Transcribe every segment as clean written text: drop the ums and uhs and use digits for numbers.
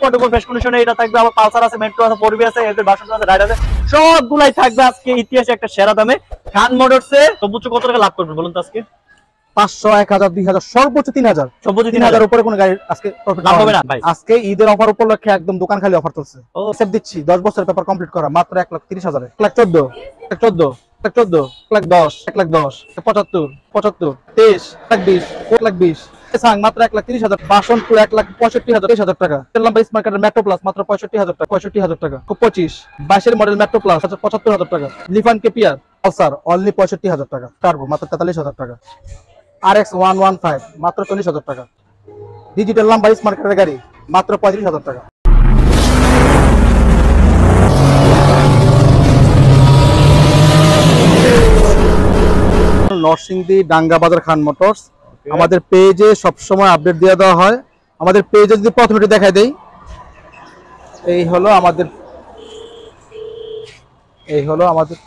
Super duper fresh কন্ডিশনে এটা থাকবে। আবার পালসার আছে, মেট্রো আছে, ফোরবি আছে, এদের ভার্সন আছে, রাইড আছে, সবগুলাই থাকবে আজকে ইতিহাসে একটা সেরা দামে খান মোটরসে। সর্বোচ্চ কত টাকা লাভ করবেন বলুন তো আজকে? 500, 1000, 2000, সর্বোচ্চ 3000। সর্বোচ্চ 3000 উপরে কোন গাড়ি আজকে প্রফিট লাভ হবে না ভাই। আজকে ঈদের অফার উপলক্ষে একদম দোকান খালি অফার চলছে। সেভ দিচ্ছি 10 বছরের পেপার কমপ্লিট করা মাত্র 1,30,000 এ। 1,14,000, 1,14,000, 1,14,000, 1,10,000, 1,10,000, 75,000, 75,000, 23, 1,20,000, 1,20,000 সাং মাত্র 1,30,000। বাসনপুর 1,65,000 টাকা। লম্বা স্মার্ট কার্ডের মেট্রো প্লাস মাত্র 65,000 টাকা। 65,000 টাকা। 25 22 মডেল মেট্রো প্লাস 75,000 টাকা। লিফান কেপিআর পালসার অনলি 65,000 টাকা। টার্বো মাত্র 43,000 টাকা। RX 115 মাত্র 40,000 টাকা। ডিজিটাল লম্বা স্মার্ট কার্ডের গাড়ি মাত্র 35,000 টাকা। নরসিংদী ডাঙ্গা বাজার খান মোটরস। আমাদের পেজে সবসময় আপডেট দিয়ে দেওয়া হয়। আমাদের পেজে যদি প্রথমে দেখাই দেই, এই হলো আমাদের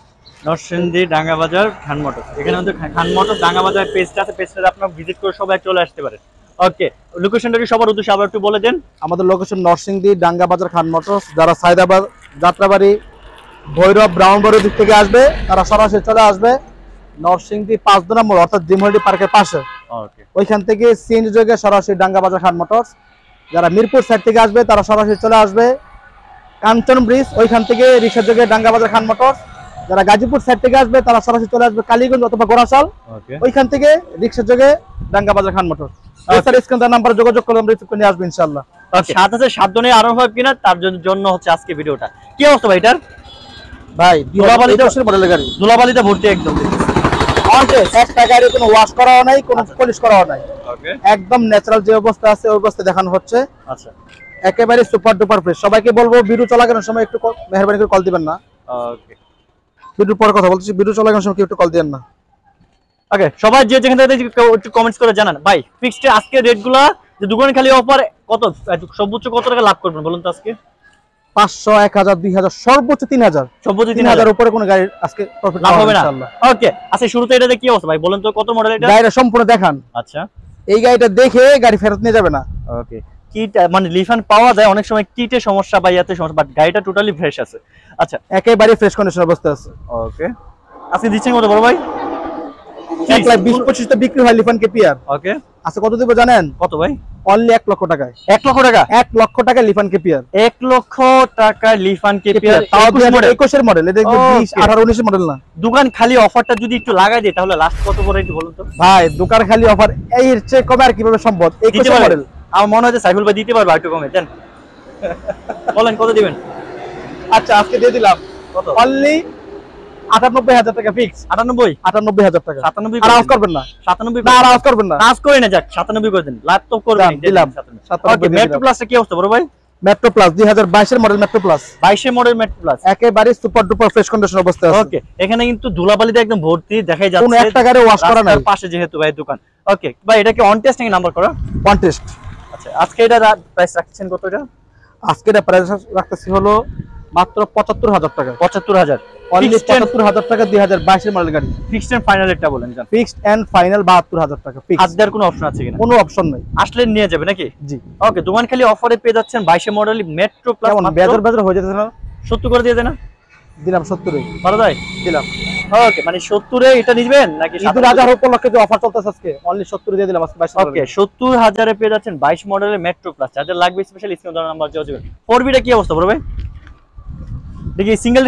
নরসিংদী ডাঙ্গা বাজার খান মোটর। এখানে হচ্ছে খান মোটর ডাঙ্গা বাজার পেজটা আছে, পেজটা আপনারা ভিজিট করে সবাই চলে আসতে পারেন। ওকে, লোকেশনটা কি সবার উদ্দেশ্যে আবার একটু বলে দেন? আমাদের লোকেশন নরসিংদী ডাঙ্গা বাজার খান মোটরস। যারা সায়দাবাদ, যাত্রাবাড়ি, ভৈরব, ব্রাউনবাড়ির দিক থেকে আসবে তারা সরাসরি চলে আসবে নরসিংদী 5 নম্বর অর্থাৎ জিমহল্ডি পার্কের পাশে। ওকে, ওইখান থেকে সিএনজি যোগে সরাসরি ডাঙ্গা বাজার খান মোটরস। যারা মিরপুর সাইড থেকে আসবে তারা সরাসরি চলে আসবে কাঞ্চন ব্রিজ, ওইখান থেকে রিক্সা যোগে ডাঙ্গা বাজার খান মোটরস। যারা গাজীপুর সাইড থেকে আসবে তারা সরাসরি চলে আসবে কালীগঞ্জ অথবা গোড়াশাল, ওইখান থেকে রিক্সা যোগে ডাঙ্গা বাজার খান মোটরস। এছাড়া স্ক্রিনে নাম্বারে যোগাযোগ করে আমরা রিসিভ করে নিয়ে আসবো ইনশাআল্লাহ। সাথে সাথে সাবধানে আরো হবে কিনা তার জন্য হচ্ছে আজকে ভিডিওটা। কি অবস্থা ভাই এটার? ভাই ধুলাবালিতে মডেলের গাড়ি, ধুলাবালিতে ভর্তি একদম। একটা গাড়ি কোনো ওয়াশ করাও নাই, কোনো পলিশ করাও নাই, একদম ন্যাচারাল যে অবস্থা আছে ওই অবস্থা দেখানো হচ্ছে। আচ্ছা, একেবারে সুপার ডুপার ফ্রেশ। সবাইকে বলবো ভিডিও চলাকালীন সময় একটু মেহেরবানি করে কল দিবেন না। ওকে, ভিডিওর পরে কথা বলতেছি, ভিডিও চলাকালীন সময় একটু কল দিবেন না। ওকে, সবাই যে যেখান থেকে একটু কমেন্টস করে জানান ভাই ফিক্সড আজকে রেটগুলো যে দোকান খালি অফার কত, সর্বোচ্চ কত টাকা লাভ করবেন বলুন তো আজকে? 500, 1000, 2000, সর্বোচ্চ 3000। সর্বোচ্চ 3000 উপরে কোন গাড়ি আজকে প্রফিট লাভ হবে না ইনশাআল্লাহ। ওকে, আচ্ছা শুরুতে এটাতে কি অবস্থা ভাই বলেন তো, কত মডেল এটা? গাড়িটা সম্পূর্ণ দেখান। আচ্ছা, এই গাড়িটা দেখে গাড়ি ফেরত নিয়ে যাবে না। ওকে, কিট মানে লিফান পাওয়া যায় অনেক সময়, কিটে সমস্যা বা ইয়াতে সমস্যা, বাট গাড়িটা টোটালি ফ্রেশ আছে। আচ্ছা, একেবারে ফ্রেশ কন্ডিশন অবস্থা আছে। ওকে, আজকে দিচ্ছেন কত বড় ভাই? 1,20,25 তে বিক্রি হয় লিফান কেপিআর। ওকে, আচ্ছা কত দেব জানেন? কত ভাই? অনলি 1 লক্ষ টাকায়। 1 লক্ষ টাকা? 1 লক্ষ টাকা লিফান কেপিআর। 1 লক্ষ টাকা লিফান কেপিআর। 21 এর মডেল, এটা 20, 18, 19 এর মডেল না। দোকান খালি অফারটা যদি একটু লাগাই দেয় তাহলে লাস্ট কত পড়ে একটু বলুন তো ভাই? দোকান খালি অফার এর চেয়ে কমে আর কিভাবে সম্ভব? 21 এর মডেল। আমার মনে হয় সাইফুল ভাই দিতে পারবে একটু কমে দেন। বলেন কত দিবেন? আচ্ছা আজকে দিয়ে দিলাম কত? অনলি 98,000 টাকা ফিক্স। 98,000 টাকা। 97 আর আউট করবেন না। 97 না আর আউট করবেন না। কাজ করে না, যাক 97 করে দেন, লাভ তো করবেন। দিলাম 97। ওকে, মেট্রো প্লাসটা কি অবস্থা বড় ভাই? মেট্রো প্লাস 2022 এর মডেল মেট্রো প্লাস। 22 এর মডেল মেট্রো প্লাস একেবারে সুপার ডুপার ফ্রেশ কন্ডিশন অবস্থা আছে। ওকে, এখানে কিন্তু ধুলাবালিতে একদম ভর্তি দেখাই যাচ্ছে, কোন একটা গাড়ি ওয়াশ করা নাই পাশে যেহেতু ভাই দোকান। ওকে ভাই, এটা কি অন টেস্ট নাকি নাম্বার করা? On test. আচ্ছা, আজকে এটা প্রাইস রাখছেন কত? এটা আজকে এটা প্রাইস রাখতেছি হলো মাত্র 75,000 টাকা। 75,000 অনলি 75,000 টাকা 2022 এর মডেল গাড়ি। ফিক্সড এন্ড ফাইনাল রেটটা বলেন জান। ফিক্সড এন্ড ফাইনাল 72,000 টাকা ফিক্স। হাত দেওয়ার কোনো অপশন আছে কিনা? কোনো অপশন নাই, আসলে নিয়ে যাবে নাকি? জি। ওকে, দোকান খালি অফারে পেয়ে যাচ্ছেন 22 মডেল মেট্রো প্লাস। বেজার বেজার হয়ে যেতে না? 70 করে দিয়ে দেন না? দিলাম 70 এ। ভালো ভাই, দিলাম। ওকে, মানে 70 এ এটা নিবেন নাকি? ঈদুল আজহার উপলক্ষে যে অফার চলতেছে আজকে অনলি 70 দিয়ে দিলাম আজকে 22। ওকে, 70,000 এ পেয়ে যাচ্ছেন 22 মডেলের মেট্রো প্লাস। যাদের লাগবে স্পেশাল স্ক্রিন নাম্বার যোগাযোগ করুন। 4B টা কি অবস্থা বড় ভাই? দেখি সিঙ্গেল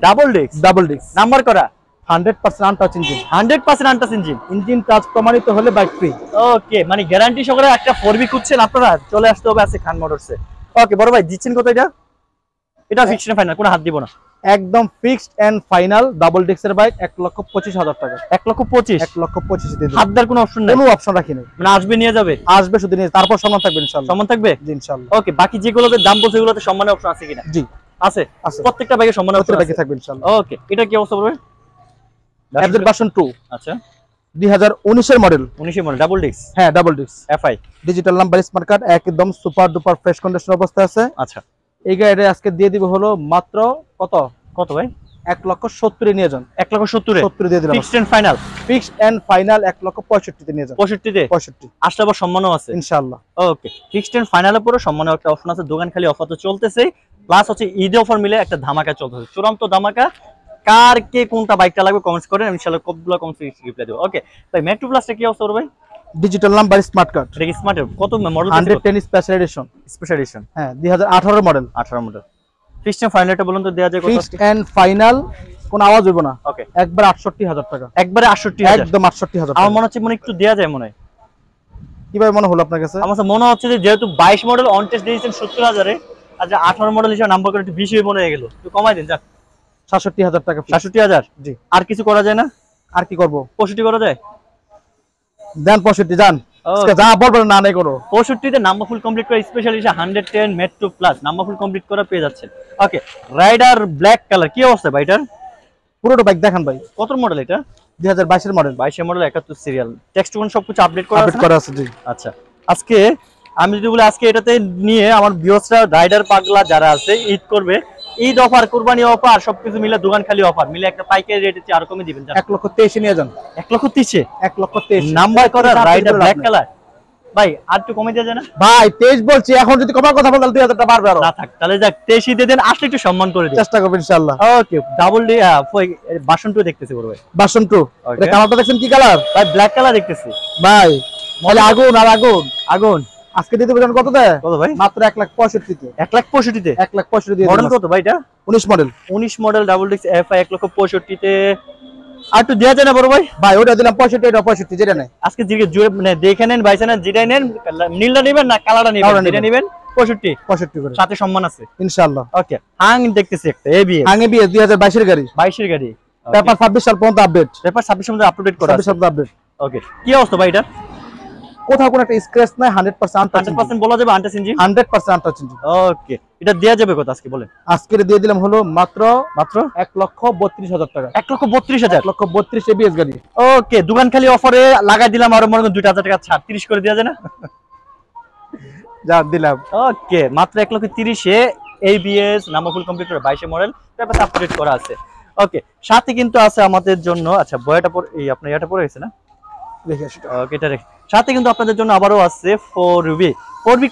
ডাবল ডিস্ক নাম্বার করা 100% untouch engine. 100% untouch engine. Engine touch প্রমাণিত হলে বাইক ফ্রি। ওকে, মানে গ্যারান্টি সহকারে একটা 4B খুঁজছেন আপনারা, চলে আসতে হবে আছে খান মোটরসে। ওকে বড় ভাই, দিচ্ছেন কত এটা? এটা ফিক্সড না ফাইনাল? কোনো হাত দিব না, একদম ফিক্সড এন্ড ফাইনাল ডাবল ডিস্কের বাইক 1,25,000 টাকা। 1,25,000? 1,25,000 দিয়ে দিন। হাত দেওয়ার কোনো অপশন নাই? কোনো অপশন রাখি নাই। মানে আসবে নিয়ে যাবে? আসবে শুধু নিয়ে, তারপর সম্মান থাকবে ইনশাআল্লাহ। সম্মান থাকবে? জি ইনশাআল্লাহ। ওকে, বাকি যেগুলোতে দাম বলছে এগুলোতে সম্মানের অপশন আছে কিনা? জি আছে। আছে, প্রত্যেকটা বাইকে সম্মানের অপশন বাইকে থাকবে ইনশাআল্লাহ। ওকে, এটা কি অবস্থা বলবে? Update version 2। আচ্ছা, 2019 এর মডেল। 19 এর মডেল ডাবল ডিস্ক। হ্যাঁ double disc FI digital number smart card, একদম সুপার ডুপার ফ্রেশ কন্ডিশন অবস্থা আছে। আচ্ছা, এই গাড়িটা আজকে দিয়ে দিব হলো মাত্র কত? কত ভাই? 1,70,000 নিয়ে যান। 1,70,000 দিয়ে দিলাম। Fixed and final. Fixed and final 1,65,000 তে নিয়ে যান। 65 আসলে আবার সম্মানও আছে ইনশাআল্লাহ। ওকে, ফিক্সড এন্ড ফাইনালের পরে সম্মানের একটা অপশন আছে। দোকান খালি অফার তো চলতেছে, প্লাস হচ্ছে ঈদ অফার মিলে একটা ধামাকা চলতেছে, চূড়ান্ত ধামাকা। কার কে কোনটা বাইকটা লাগবে কমেন্টস করেন, ইনশাআল্লাহ কতগুলো কমেন্টস রিপ্লাই দেব। ওকে ভাই, মেট্রো প্লাসটা কি অবস্থা ভাই? Digital number smart card. এটা কি স্মার্ট কত model? 110 special edition. Special edition, হ্যাঁ 2018 মডেল। 18 মডেল। ফিক্সড এন্ড ফাইনালটা বলুন তো দেয়া যায় কত? ফিক্সড এন্ড ফাইনাল কোন আওয়াজ হইব না। ওকে, একবার 68,000 টাকা। একবারে 68,000? একদম 68,000 আমার টাকা। মনে হচ্ছে মনে একটু দেয়া যায় মনে হয়। কিভাবে মনে হলো আপনার কাছে? আমার কাছে মনে হচ্ছে যে যেহেতু 22 মডেল অন টেস্ট দিয়েছেন 70,000 এ, আর যে 18 মডেল হিসেবে নাম্বার করে একটু বেশি মনে হয়ে গেল, একটু কমাই দেন। যাক 67,000 টাকা। 67,000? জি। আর কিছু করা যায় না? আর কি করব? 65 করা যায়? দেন 65 যান। আজকে যা বলবেন না নাই করো। 65 তে নাম্বার ফুল কমপ্লিট করা special edition 110 metro plus number full complete করা পেয়ে যাচ্ছেন। ওকে, রাইডার ব্ল্যাক কালার, কি অবস্থা ভাই এটার? পুরোটা বাইক দেখান ভাই। কত মডেল এটা? 2022 এর মডেল। 22 এর মডেল, 71 সিরিয়াল। টেক্সট কোন সবকিছু আপডেট করা আছে? জি। আচ্ছা, আজকে আমি যদি বলি আজকে এটাতে নিয়ে আমার ভিউয়ার্সরা রাইডার পাগলা যারা আছে ঈদ করবে, ঈদ অফার, কুরবানি অফার সবকিছু মিলে দোকান খালি অফার মিলে একটা পাইকারি রেটে আর কমে দিবেন। 1,23,000 নিয়ে যান। 1,30,000? 1,23,000 নাম্বার করা রাইডার ব্ল্যাক কালার ভাই, আর একটু কমে দেওয়া যায় না ভাই? 23 বলছি, এখন যদি কমার কথা বলেন 2000 টাকা বাড়বে আরো। না থাক, তাহলে যাক 23 দিয়ে দেন, আসলে একটু সম্মান করে দিন। চেষ্টা করব ইনশাআল্লাহ। ওকে, ডাবল ডি বাসন 2 দেখতেছি বড় ভাই। বাসন 2 এটা কালারটা দেখছেন কি কালার? ভাই ব্ল্যাক কালার দেখতেছি ভাই, মানে আগুন আর আগুন। আগুন। আজকে দিতে বলেন কত দেয়? কত ভাই? মাত্র 1,65,000 তে। 1,65,000 তে? 1,65,000 দিয়ে মডেল কত ভাই এটা? 19 মডেল। 19 মডেল ডাবল ডিক্স এফআই 1,65,000 তে। আর একটু দেয়া যায় না বড় ভাই? ভাই ওটা দিলাম 65, এটা 65, যেটা নেই। আজকে জুড়ে মানে দেখে নেন বাইসানা, যেটাই নেন, নীলটা নেবেন না কালারটা নেবেন? যেটা নেবেন 65 করে সাথে সম্মান আছে ইনশাআল্লাহ। ওকে, হাং দেখতেছি একটা এবিএস। হাং এবিএস 2022 এর গাড়ি। 22 এর গাড়ি। পেপার 26 সাল পর্যন্ত আপডেট। পেপার 26 এর মধ্যে আপডেট করা আছে। 26 সাল আপডেট। ওকে, কি অবস্থা ভাই এটা? কোথাও কোনো একটা স্ক্র্যাচ নাই, 100% আনটাচ। 100% বলা যাবে untouch engine? 100% untouch engine. Okay, এটা দেয়া যাবে কত আজকে বলেন? আজকে দিয়ে দিলাম হলো মাত্র 1,32,000 টাকা। 1,32,000? 1,32,000 এবিএস গাড়ি। ওকে, দোকান খালি অফারে লাগাই দিলাম আর মনে করেন 2,000 টাকা ছাড়, 30 করে দেওয়া যায় না? যা দিলাম। ওকে, মাত্র 1,30,000 এ এবিএস নাম্বার ফুল কমপ্লিট করে 22 মডেল পেপার আপডেট করা আছে। ওকে, সাথে কিন্তু আছে আমাদের জন্য, আচ্ছা বয়টা পরে এই আপনার এটা পড়ে গেছে না, দেখে আসো। ওকে, এটা রেখে সাথে কিন্তু আপনাদের জন্য আবারও আছে 4V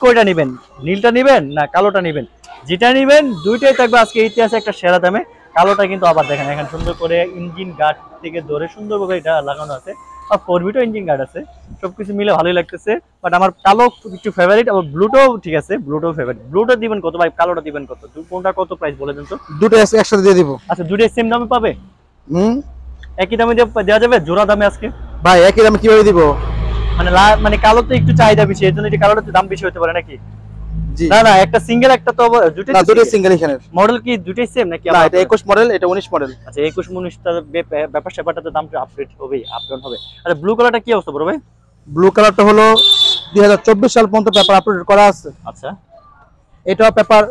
কোনটা নেবেন? নীলটা নেবেন না কালোটা নেবেন? যেটা নেবেন দুইটাই থাকবে আজকে ইতিহাসে একটা সেরা দামে। কালোটা কিন্তু আবার দেখেন এখানে সুন্দর করে ইঞ্জিন গার্ড থেকে ধরে সুন্দরভাবে এটা লাগানো আছে, আর 4V ইঞ্জিন গার্ড আছে, সবকিছু মিলে ভালোই লাগতেছে। বাট আমার কালো একটু ফেভারিট, আবার ব্লুটাও ঠিক আছে, ব্লুটাও ফেভারিট। ব্লুটা দিবেন কত ভাই, কালোটা দিবেন কত? কোনটা কত প্রাইস বলে দেন তো? দুটো একসাথে দিয়ে দিব। আচ্ছা, দুটোই সেম দামে পাবে? হুম, একই দামে দেওয়া যাবে, জোড়া দামে আজকে? ভাই একই দামে কিভাবে দিব? মানে কালোতে একটু চাহিদা বেশি, এর জন্য এটা কালোটাতে দাম বেশি হতে পারে নাকি? জি না না, একটা সিঙ্গেল একটা তো দুটোই না, দুটোই সিঙ্গেল এখানে। মডেল কি দুটোই সেম নাকি? না, এটা 21 মডেল, এটা 19 মডেল। আচ্ছা, 21-19 টা ব্যাপার স্যাপারটাতে দামটা আপডেট হবেই, আপ ডাউন হবে। আচ্ছা, ব্লু কালারটা কি অবস্থা বড় ভাই? ব্লু কালারটা হলো 2024 সাল পর্যন্ত পেপার আপডেট করা আছে। আচ্ছা, এটাও পেপার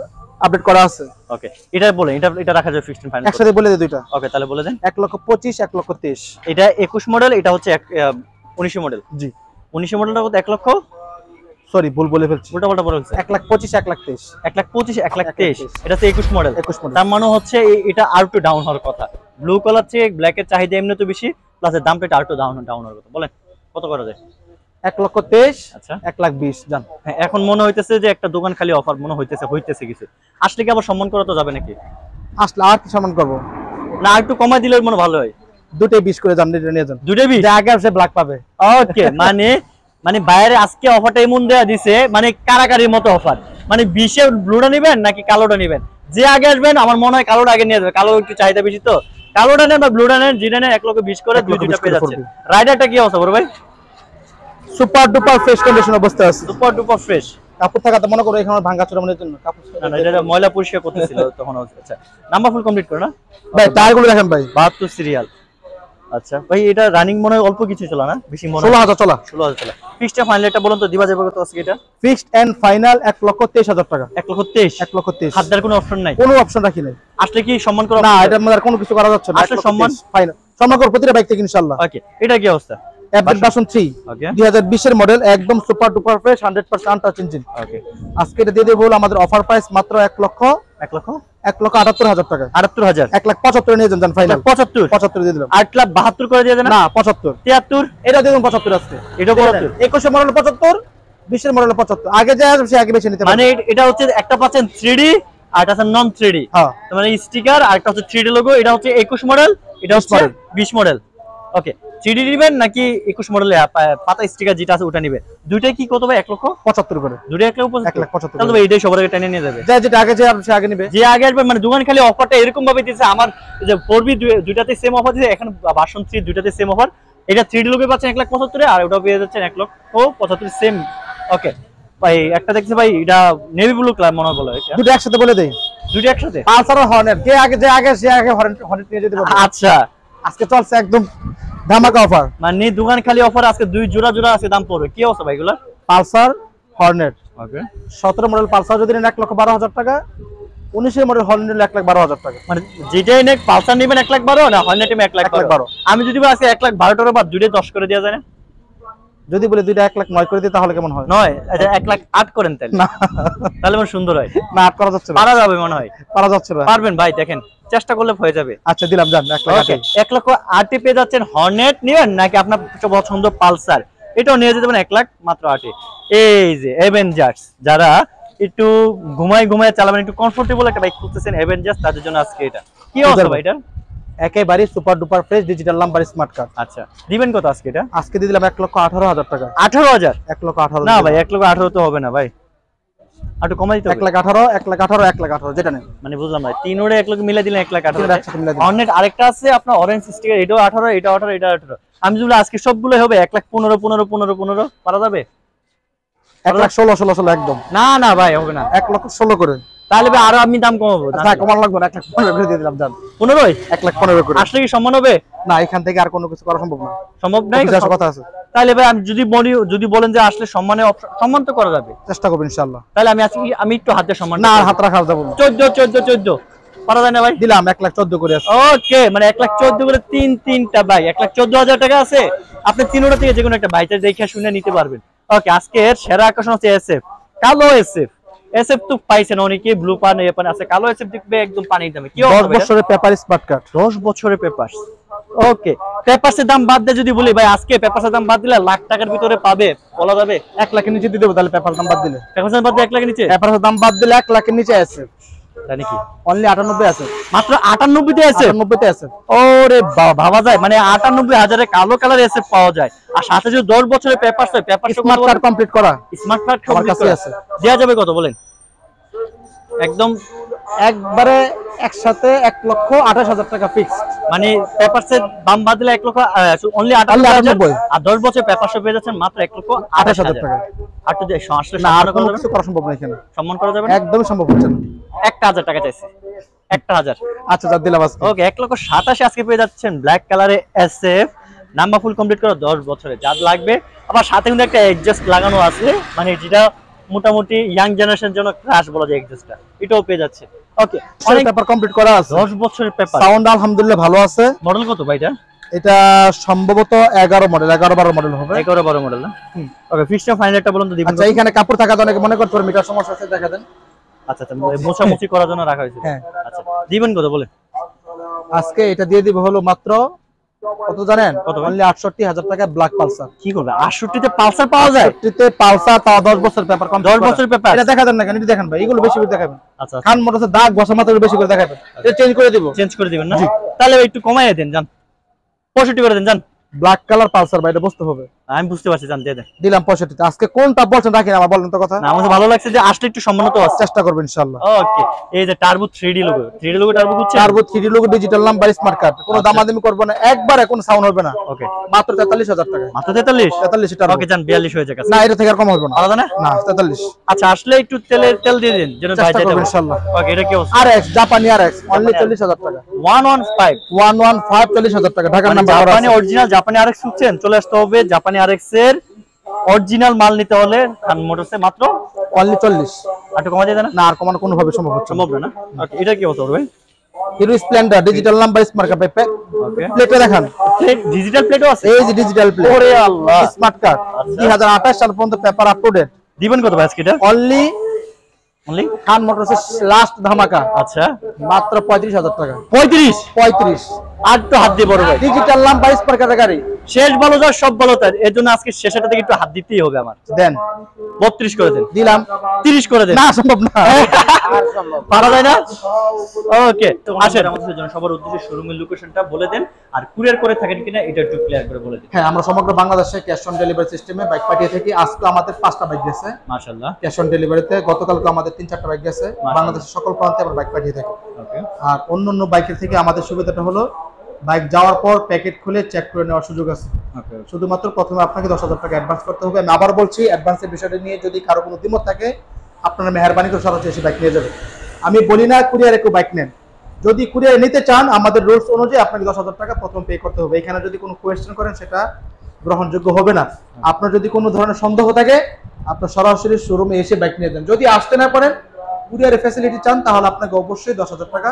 আপডেট করা আছে। ওকে, এটা বলেন, এটা রাখা যায় ফিক্সড ফাইনাল? একসাথে বলে দিই দুইটা। ওকে, তাহলে বলে দেন। 1,25,000, 1,23,000। এটা 21 মডেল, এটা হচ্ছে 19 মডেল। জি, 19 মডেলটা কত? 1 লক্ষ, সরি ভুল বলে ফেলছি। উল্টা পাল্টা বলে ফেলছে। 1,25,000, 1,23,000। 1,25,000, 1,23,000, এটা তো 21 মডেল। 21 মডেল। তার মানে হচ্ছে এটা আর একটু ডাউন হওয়ার কথা। ব্লু কালার চেয়ে ব্ল্যাক এর চাহিদা এমনি তো বেশি, প্লাস এর দামটা আর একটু ডাউন হওয়ার কথা। বলেন কত করা যায়? 1,23,000, আচ্ছা, 1,20,000 জান। হ্যাঁ, এখন মনে হইতেছে যে একটা দোকান খালি অফার মনে হইতেছে কিছু। আসলে কি আবার সম্মান করা তো যাবে নাকি? আসলে আর কি সম্মান করবো? না, আর একটু কমাই দিলে মনে ভালো হয়। দুটোই 20 করে জান, নিয়ে যান। দুটোই 20? আগে আসে ব্ল্যাক পাবে। ওকে, মানে বাইরে আজকে অফারটা এমন দেয়া দিছে, মানে কারাকারির মতো অফার। মানে 20 এর ব্লুটা নেবেন নাকি কালোটা নেবেন? যে আগে আসবেন আমার মনে হয় কালোটা আগে নিয়ে যাবে, কালো একটু চাহিদা বেশি তো। কালোটা নেন বা ব্লুটা নেন, যেটা নেন 1,20,000 করে দুইটা পেয়ে যাচ্ছে। রাইডারটা কি অবস্থা বড় ভাই? সুপার ডুপার ফ্রেশ কন্ডিশন অবস্থা আছে। Super duper fresh. কাপড় থাকাতে মনে করো এখানে ভাঙা চোরা মনের জন্য কাপড়। না, এটা ময়লা পরিষ্কার করতেছিল তখন। আচ্ছা, নাম্বার ফুল কমপ্লিট করো না ভাই? টায়ারগুলো দেখেন ভাই, 72 সিরিয়াল। আচ্ছা ভাই, এটা রানিং মনে হয় অল্প কিছু চলা না, বেশি মনে হয় 16,000 চলা। 16,000 চলা। ফিক্সড ফাইনাল এটা বলুন তো, দিবা যাবে কত আজকে এটা? ফিক্সড এন্ড ফাইনাল 1,23,000 টাকা। 1,23,000? 1,23,000। হাত দেওয়ার কোনো অপশন নাই? কোনো অপশন রাখি নাই। আসলে কি সম্মান করা? না, এটার মধ্যে আর কোনো কিছু করা যাচ্ছে না। আসলে সম্মান ফাইনাল সম্মান করব প্রতিটা বাইক থেকে ইনশাআল্লাহ। ওকে, এটা কি অবস্থা? ভার্সন 3 ওকে, 2020 এর মডেল, একদম super duper fresh, 100% untouch engine. Okay, আজকে এটা দিয়ে দেব আমাদের অফার প্রাইস মাত্র 1,78,000 টাকা। 78,000, 1,75,000 নিয়ে যান ফাইনাল। 75 দিয়ে দিলাম। 8,72 করে দিয়ে দেন না 75, 73, এটা দিয়ে দিলাম 75 আজকে। এটা 75, 21 মডেল 75, 20 মডেল 75, আগে যা আছে সে আগে বেশি নিতে মানে এটা হচ্ছে একটা পাচ্ছেন 3D আর একটা আছে নন 3D। হ্যাঁ, মানে স্টিকার আর একটা হচ্ছে 3D লোগো। এটা হচ্ছে 21 মডেল, এটা হচ্ছে 20 মডেল। ওকে, 3D নেবেন নাকি 21 মডেলে পাতা স্টিকার যেটা আছে ওটা নেবেন? দুইটাই কি কত ভাই? 1,75,000 করে। দুইটা 1,75,000। 1,75,000। তাহলে ভাই এটাই সবার আগে টেনে নিয়ে যাবে। যা যেটা আগে যে সে আগে নেবে। যে আগে আসবে, মানে দোকান খালি অফারটা এরকম ভাবে দিয়েছে। আমার যে 4B দুইটাতে সেম অফার দিয়েছে, এখন ভার্সন 3 দুইটাতে সেম অফার। এটা 3D লোগো পাচ্ছেন 1,75,000 আর ওটা পেয়ে যাচ্ছেন 1,75,000 সেম। ওকে ভাই, একটা দেখছি ভাই, এটা নেভি ব্লু কালার মনে বলে। এটা দুটো একসাথে বলে দেই, দুইটা একসাথে। পালসার আর হর্নেট, কে আগে যে আগে সে আগে হর্নেট নিয়ে যেতে পারবে। আচ্ছা, আজকে চলছে একদম ধামাকা অফার। মানে দোকান খালি অফার, আজকে দুই জোড়া জোড়া আছে, দাম পড়বে। কি অবস্থা ভাই এগুলা? পালসার হর্নেট ওকে, 17 মডেল পালসার যদি নেন 1,12,000 টাকা, 19 মডেল হর্নেট নিলে 1,12,000 টাকা। মানে যেটাই নেক পালসার নেবেন 1,12,000 না হর্নেট নেবেন 1,12,000। আমি যদি আজকে 1,12,000 বা দুইটা 10 করে দেওয়া যায় না? যদি বলে দুইটা 1,09,000 করে দিই তাহলে কেমন হয়? নয়, এটা 1,08,000 করেন তাহলে। না তাহলে মনে সুন্দর হয়। না, 8 করা যাচ্ছে না। পারা যাবে মনে হয়। পারা যাচ্ছে না। পারবেন ভাই, দেখেন চেষ্টা করলে হয়ে যাবে। আচ্ছা দিলাম, যান 1,08,000। 1,08,000 পেয়ে যাচ্ছেন। হর্নেট নেবেন নাকি আপনার পছন্দ পালসার, এটাও নিয়ে যেতে পারেন 1,00,000 মাত্র 8। এই যে অ্যাভেঞ্জার্স, যারা একটু ঘুমায় চালাবেন, একটু কমফোর্টেবল একটা বাইক খুঁজতেছেন, অ্যাভেঞ্জার্স তাদের জন্য আজকে এটা। কি অবস্থা ভাই এটা? একেবারে super duper fresh digital number smart card. আচ্ছা, দিবেন কত আজকে এটা? আজকে দিয়ে দিলাম 1,18,000 টাকা। 18,000? 1,18,000 না ভাই, 1,18,000 তো হবে না ভাই, একটু কমাই দিতে হবে। 1,18,000, 1,18,000, 1,18,000 যেটা নেন। মানে বুঝলাম ভাই, তিন ওরে 1,00,000 মিলে দিলেন 1,18,000। একসাথে মিলাই দিলাম। হর্নেট আরেকটা আছে আপনার অরেঞ্জ স্টিকার, এটাও 18, এটা 18, এটা 18। আমি যদি আজকে সবগুলো হবে 1,15,000 পারা যাবে? 1,16,000 একদম। না না ভাই, হবে না। 1,16,000 করে। তাহলে ভাই আরো আমি দাম কমাবো। আচ্ছা কমান লাগবে না, 1,15,000 করে দিয়ে দিলাম, যান 15? 1,15,000 করে। আসলে কি সম্মান হবে? না, এখান থেকে আর কোনো কিছু করা সম্ভব না। সম্ভব নাই, কথা আছে। তাহলে ভাই আমি যদি বলেন যে আসলে সম্মান তো করা যাবে, চেষ্টা করবেন ইনশাআল্লাহ। তাহলে আমি একটু হাতে সম্মান। না, হাত রাখা যাবে না। 14 পারা যায় না ভাই? দিলাম 1,14,000 করে আছে। ওকে, মানে 1,14,000 করে তিনটা ভাই, 1,14,000 টাকা আছে। আপনি তিনটা থেকে যে কোনো একটা বাইটা দেখে শুনে নিতে পারবেন। ওকে, আজকের সেরা আকর্ষণ হচ্ছে এসএফ, কালো এসএফ তো পাইছেন অনেকে, ব্লু পান এ পান আছে, কালো এসএফ দেখবে একদম পানির দামে। কি 10 বছরের পেপার স্মার্ট কার্ড। 10 বছরের পেপারস। ওকে, পেপারসের দাম বাদ দিয়ে যদি বলি ভাই, আজকে পেপারসের দাম বাদ দিলে লাখ টাকার ভিতরে পাবে বলা যাবে? 1,00,000 নিচে দিয়ে দেবো তাহলে পেপার দাম বাদ দিলে। পেপারসের বাদ দিয়ে 1,00,000 নিচে? পেপারের দাম বাদ দিলে 1,00,000 নিচে আছে। তাই নাকি? অনলি 98 আছে। মাত্র 98 তে আছে? 98 তে আছে। ওরে ভাবা যায়, মানে 98,000 এ কালো কালার এসএফ পাওয়া যায়, আর সাথে যদি 10 বছরের পেপারস হয়, পেপারস স্মার্ট কার্ড কমপ্লিট করা। স্মার্ট কার্ড আমার কাছে আছে। দেয়া যাবে কত বলেন? একদম একবারে একসাথে 1,28,000 টাকা ফিক্সড। মানে পেপারসের দাম বাদ দিলে 1,00,000 অনলি 98,000, আর 10 বছর পেপারস পেয়ে যাচ্ছেন মাত্র 1,28,000 টাকা। আর তো আসলে না, আর কোনো কিছু করা সম্ভব না এখানে। সম্মান করা যাবে না, একদমই সম্ভব হচ্ছে না। 1,000 টাকা চাইছে, 1,000। আচ্ছা যা দিলাম আজকে। ওকে, 1,87,000 আজকে পেয়ে যাচ্ছেন ব্ল্যাক কালারে এসএফ, নাম্বার ফুল কমপ্লিট করা 10 বছরে, যা লাগবে। আবার সাথে কিন্তু একটা এডজাস্ট লাগানো আছে, মানে যেটা মোটামুটি ইয়াং জেনারেশনের জন্য ক্রাশ বলা যায়, এডজাস্টটা এটাও পেয়ে যাচ্ছে। ওকে, অনেক পেপার কমপ্লিট করা আছে। 10 বছরের পেপার। সাউন্ড আলহামদুলিল্লাহ ভালো আছে। মডেল কত ভাই এটা? এটা সম্ভবত 11 মডেল, 11-12 মডেল হবে। 11-12 মডেল না? ওকে, ফিক্সড ফাইনাল একটা বলুন তো দিবেন। আচ্ছা, এখানে কাপড় থাকা তো অনেকে মনে করতে পারে মিটার সমস্যা আছে, দেখা দেন। আচ্ছা, মোছামুছি করার জন্য রাখা হয়েছে। হ্যাঁ। আচ্ছা, দিবেন কত বলে? আজকে এটা দিয়ে দিব হলো মাত্র কত জানেন? অনলি 68,000 টাকা ব্ল্যাক পালসার। কি করবে? 68 তে পালসার পাওয়া যায়? 68 তে পালসার, তাও 10 বছর পেপার কম। 10 বছর পেপার। এটা দেখা দেন না কেন? এটা দেখেন ভাই, এগুলো বেশি করে দেখাবেন। আচ্ছা, খান মোটরসে দাগ বসা মাত্র বেশি করে দেখাবেন। এটা চেঞ্জ করে দিব। চেঞ্জ করে দিবেন না? তাহলে একটু কমাইয়ে দেন, জান 65 করে দেন, জান। ব্ল্যাক কালার পালসার ভাই, এটা বুঝতে হবে। আমি বুঝতে পারছি, জান দিয়ে দেন। দিলাম 65 তে। আজকে কোনটা বলছেন রাখেন, আমার বলেন তো কথা। না, আমার ভালো লাগছে যে আসলে একটু সম্মানিত আছে, চেষ্টা করব ইনশাআল্লাহ। ওকে, এই যে turbo 3D logo, 3D logo turbo হচ্ছে turbo 3D logo digital number smart card, কোনো দামাদামি করব না, একবারে কোনো সাউন্ড হবে না। ওকে, মাত্র 43,000 টাকা। মাত্র 43 টার্বো। ওকে, জান 42 হয়ে যাবে। না, এটা থেকে আর কম হবে না। আলাদা না? না, 43। আচ্ছা, আসলে একটু তেল দিয়ে দিন যেন ভাই চেষ্টা যাইতে করব পারে। ইনশাআল্লাহ। ওকে, এটা কি অবস্থা? RX জাপানি RX অনলি 40,000 টাকা। 115 40,000 টাকা ঢাকার নাম্বার। জাপানি অরিজিনাল জাপানি আরএক্স খুঁজছেন, চলে আসতে হবে জাপানি আরএক্স এর অরিজিনাল মাল নিতে হলে খান মোটরসে মাত্র অনলি 40। একটু কমা যায় না? না, আর কমানো কোনো ভাবে সম্ভব হচ্ছে না। সম্ভব না। ওকে, এটা কি অবস্থা ভাই? Hero Splendor digital number smart card. Okay, প্লেটে দেখান। ডিজিটাল প্লেটও আছে? এই যে ডিজিটাল প্লেট। ওরে আল্লাহ, স্মার্ট কার্ড 2028 সাল পর্যন্ত পেপার আপ টু ডেট। দিবেন কত ভাই আজকে এটা? অনলি অনলি খান মোটরসের লাস্ট ধামাকা, আচ্ছা মাত্র 35,000 টাকা। 35 আর তো হাত দিয়ে বড় ভাই, ডিজিটাল নাম্বার স্পার্কার গাড়ি, শেষ ভালো যার সব ভালো তার, এর জন্য আজকে শেষটা থেকে একটু হাত দিতেই হবে আমার। দেন 32 করে দেন, দিলাম 30 করে দেন, না সম্ভব না, পারা যায় না। ওকে তো আসেন আমাদের জন্য সবার উদ্দেশ্যে শোরুমের লোকেশনটা বলে দেন, আর কুরিয়ার করে থাকেন কিনা এটা একটু ক্লিয়ার করে বলে দিন। হ্যাঁ আমরা সমগ্র বাংলাদেশে ক্যাশ অন ডেলিভারি সিস্টেমে বাইক পাঠিয়ে থাকি। আজকে আমাদের 5টা বাইক গেছে মাশাআল্লাহ ক্যাশ অন ডেলিভারিতে, গতকালকে আমাদের 3-4টা বাইক গেছে। বাংলাদেশের সকল প্রান্তে আমরা বাইক পাঠিয়ে থাকি। ওকে আর অন্যান্য বাইকের থেকে আমাদের সুবিধাটা হলো বাইক যাওয়ার পর প্যাকেট খুলে চেক করে নেওয়ার সুযোগ আছে। ওকে শুধুমাত্র প্রথমে আপনাকে 10,000 টাকা অ্যাডভান্স করতে হবে। আমি আবার বলছি, অ্যাডভান্সের বিষয়টা নিয়ে যদি কারো কোনো দ্বিমত থাকে আপনারা মেহরবানি করে সরাসরি এসে বাইক নিয়ে যাবেন। আমি বলি না কুরিয়ারে কেউ বাইক নেন, যদি কুরিয়ারে নিতে চান আমাদের রুলস অনুযায়ী আপনাকে 10,000 টাকা প্রথম পে করতে হবে। এখানে যদি কোনো কোয়েশ্চেন করেন সেটা গ্রহণযোগ্য হবে না। আপনার যদি কোনো ধরনের সন্দেহ থাকে আপনার সরাসরি শোরুমে এসে বাইক নিয়ে যান। যদি আসতে না পারেন, কুরিয়ারের ফ্যাসিলিটি চান, তাহলে আপনাকে অবশ্যই 10,000 টাকা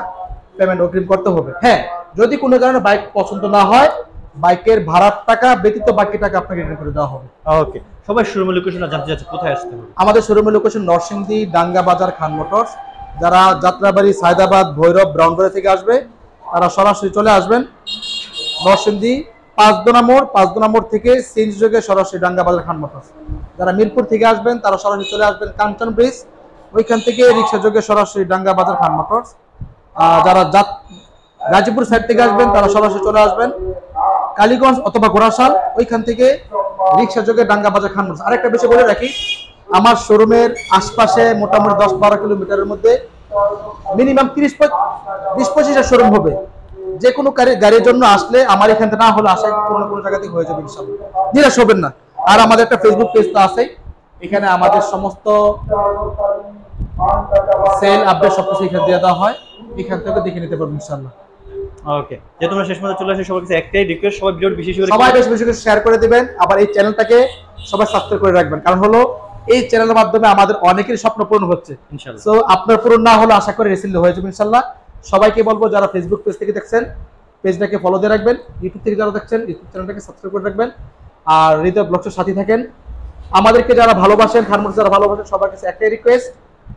পেমেন্ট অগ্রিম করতে হবে। হ্যাঁ, যদি কোনো কারণে বাইক পছন্দ না হয়, বাইকের ভাড়ার টাকা ব্যতীত বাকি টাকা আপনাকে রিটার্ন করে দেওয়া হবে। ওকে সবাই শোরুমের লোকেশনটা জানতে চাচ্ছে, কোথায় আসতে হবে? আমাদের শোরুমের লোকেশন নরসিংদী ডাঙ্গা বাজার, খান মোটরস। যারা যাত্রাবাড়ি, সায়দাবাদ, ভৈরব, ব্রাউনবাড়ি থেকে আসবে তারা সরাসরি চলে আসবেন নরসিংদী 5 মোড় থেকে সিএনজি যোগে সরাসরি ডাঙ্গা বাজার, খান মোটরস। যারা মিরপুর থেকে আসবেন তারা সরাসরি চলে আসবেন কাঞ্চন ব্রিজ, ওইখান থেকে রিক্সা যোগে সরাসরি ডাঙ্গা বাজার, খান মোটরস। যারা গাজীপুর সাইড থেকে আসবেন তারা সরাসরি চলে আসবেন কালীগঞ্জ অথবা গোরাশাল, ওইখান থেকে রিক্সা যোগে ডাঙ্গা বাজার, খান মোটরস। আরেকটা বিষয় বলে রাখি, আমার শোরুমের আশপাশে মোটামুটি 10-12 কিলোমিটারের মধ্যে মিনিমাম 20-25টা শোরুম হবে। যে কোনো গাড়ির জন্য আসলে আমার এখান থেকে না হলে আশা কোনো না কোনো জায়গা থেকে হয়ে যাবে ইনশাআল্লাহ, নিরাশ হবেন না। আর আমাদের একটা ফেসবুক পেজ তো আছে, এখানে আমাদের সমস্ত সেল আপডেট সবকিছু এখানে দিয়ে দেওয়া হয়, এখান থেকে দেখে নিতে পারবেন ইনশাআল্লাহ। ওকে যে তোমরা শেষ পর্যন্ত চলে আসে, সবার কাছে একটাই রিকোয়েস্ট, সবাই ভিডিও বেশি করে সবাই বেশি বেশি করে শেয়ার করে দিবেন। আবার এই চ্যানেলটাকে সবাই সাবস্ক্রাইব করে রাখবেন, কারণ হলো এই চ্যানেলের মাধ্যমে আমাদের অনেকেরই স্বপ্ন পূরণ হচ্ছে ইনশাআল্লাহ। সো আপনার পূরণ না হলে আশা করি রিসিভ হয়ে যাবে ইনশাআল্লাহ। সবাইকে বলবো যারা ফেসবুক পেজ থেকে দেখছেন পেজটাকে ফলো দিয়ে রাখবেন, ইউটিউব থেকে যারা দেখছেন ইউটিউব চ্যানেলটাকে সাবস্ক্রাইব করে রাখবেন, আর হৃদয় ব্লগসের সাথে থাকেন। আমাদেরকে যারা ভালোবাসেন, খান মোটরস যারা ভালোবাসেন, সবার কাছে একটাই রিকোয়েস্ট,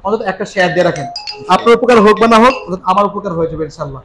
অন্তত একটা শেয়ার দিয়ে রাখেন। আপনার উপকার হোক বা না হোক, আমার উপকার হয়ে যাবে ইনশাআল্লাহ।